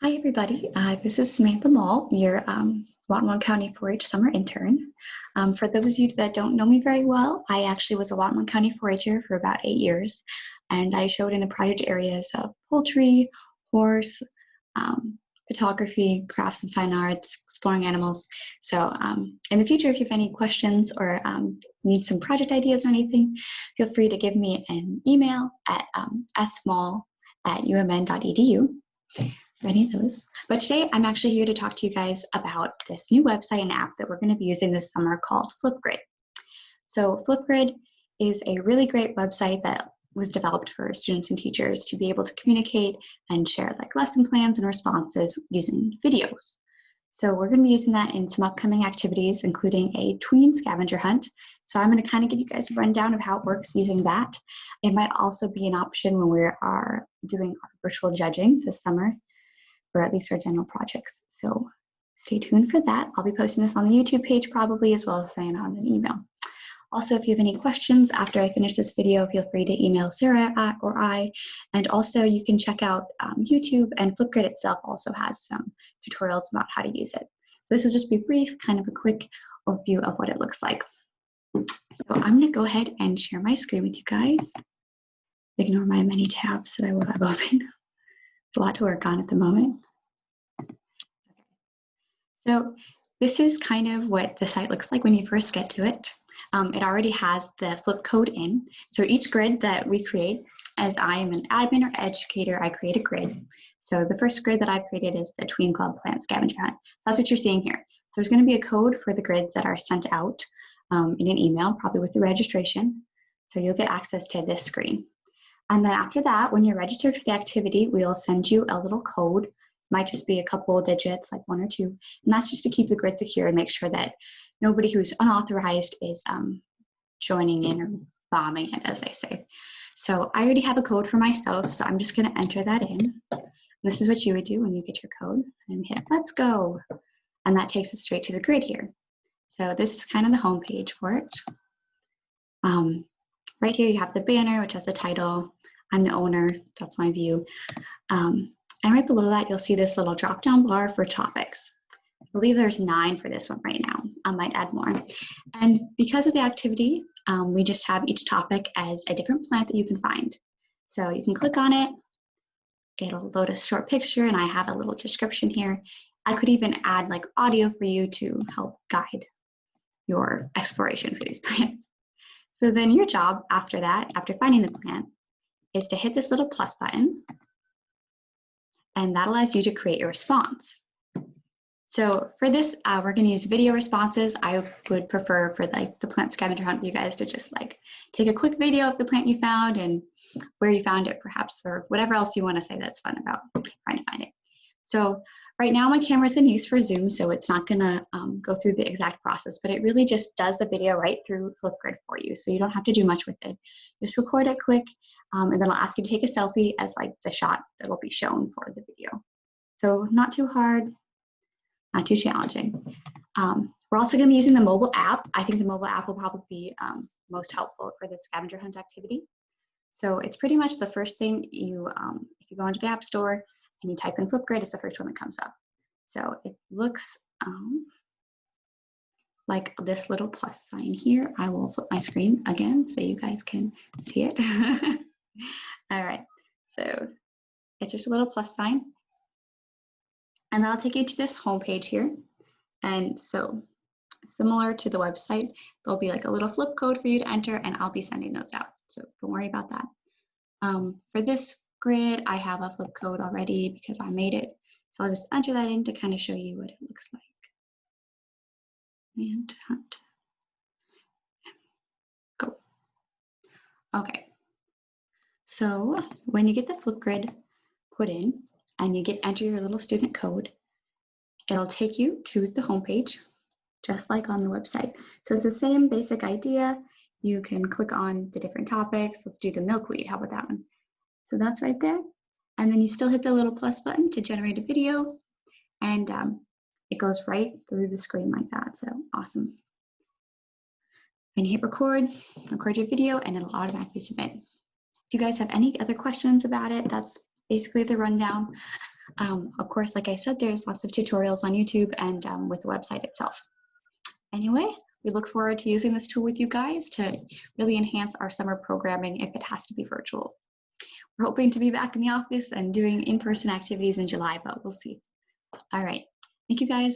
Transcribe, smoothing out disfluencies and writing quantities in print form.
Hi, everybody. This is Samantha Mall, your Watonwan County 4-H summer intern. For those of you that don't know me very well, I actually was a Watonwan County 4-H'er for about 8 years, and I showed in the project areas of poultry, horse, photography, crafts and fine arts, exploring animals. So in the future, if you have any questions or need some project ideas or anything, feel free to give me an email at small@umn.edu. For any of those. But today I'm actually here to talk to you guys about this new website and app that we're going to be using this summer called Flipgrid. So Flipgrid is a really great website that was developed for students and teachers to be able to communicate and share like lesson plans and responses using videos. So we're going to be using that in some upcoming activities, including a tween scavenger hunt. So I'm going to kind of give you guys a rundown of how it works using that. It might also be an option when we are doing our virtual judging this summer, or at least our general projects. So stay tuned for that. I'll be posting this on the YouTube page probably, as well as saying on an email. Also, if you have any questions after I finish this video, feel free to email Sarah or I. And also you can check out YouTube, and Flipgrid itself also has some tutorials about how to use it. So this will just be brief, kind of a quick overview of what it looks like. So I'm gonna go ahead and share my screen with you guys. Ignore my many tabs that I will have open. It's a lot to work on at the moment. Okay. So this is kind of what the site looks like when you first get to it. It already has the flip code in. So each grid that we create, as I am an admin or educator, I create a grid. So the first grid that I've created is the Tween Club Plant Scavenger Hunt. So that's what you're seeing here. So there's going to be a code for the grids that are sent out in an email, probably with the registration. So you'll get access to this screen. And then after that, when you're registered for the activity, we'll send you a little code. It might just be a couple of digits, like 1 or 2. And that's just to keep the grid secure and make sure that nobody who's unauthorized is joining in or bombing it, as they say. So I already have a code for myself, so I'm just going to enter that in. And this is what you would do when you get your code. And hit let's go. And that takes us straight to the grid here. So this is kind of the home page for it. Right here you have the banner, which has the title. I'm the owner, that's my view. And right below that, you'll see this little drop-down bar for topics. I believe there's 9 for this one right now. I might add more. And because of the activity, we just have each topic as a different plant that you can find. So you can click on it, it'll load a short picture, and I have a little description here. I could even add like audio for you to help guide your exploration for these plants. So then your job after that, after finding the plant, is to hit this little plus button, and that allows you to create a response. So for this, we're going to use video responses. I would prefer for like the plant scavenger hunt, you guys to just like take a quick video of the plant you found and where you found it, perhaps, or whatever else you want to say that's fun about trying to find it. So right now my camera's in use for Zoom, so it's not going to go through the exact process, but it really just does the video right through Flipgrid for you, so you don't have to do much with it. Just record it quick, and then I'll ask you to take a selfie as like the shot that will be shown for the video. So not too hard, not too challenging. We're also going to be using the mobile app. I think the mobile app will probably be most helpful for the scavenger hunt activity. So it's pretty much the first thing you, if you go into the App Store and you type in Flipgrid, it's the first one that comes up. So it looks like this little plus sign here. I will flip my screen again so you guys can see it. All right, so it's just a little plus sign. And that'll take you to this home page here. And so similar to the website, there'll be like a little flip code for you to enter, and I'll be sending those out. So don't worry about that. For this grid, I have a flip code already because I made it. So I'll just enter that in to kind of show you what it looks like. And hunt. Go. Okay. So when you get the Flipgrid put in and you enter your little student code, it'll take you to the home page, just like on the website. So it's the same basic idea. You can click on the different topics. Let's do the milkweed. How about that one? So that's right there. And then you still hit the little plus button to generate a video, and it goes right through the screen like that. So awesome. And you hit record your video, and it'll automatically submit. If you guys have any other questions about it, that's basically the rundown. Of course, like I said, there's lots of tutorials on YouTube and with the website itself. Anyway, we look forward to using this tool with you guys to really enhance our summer programming if it has to be virtual. We're hoping to be back in the office and doing in-person activities in July, but we'll see. All right. Thank you guys.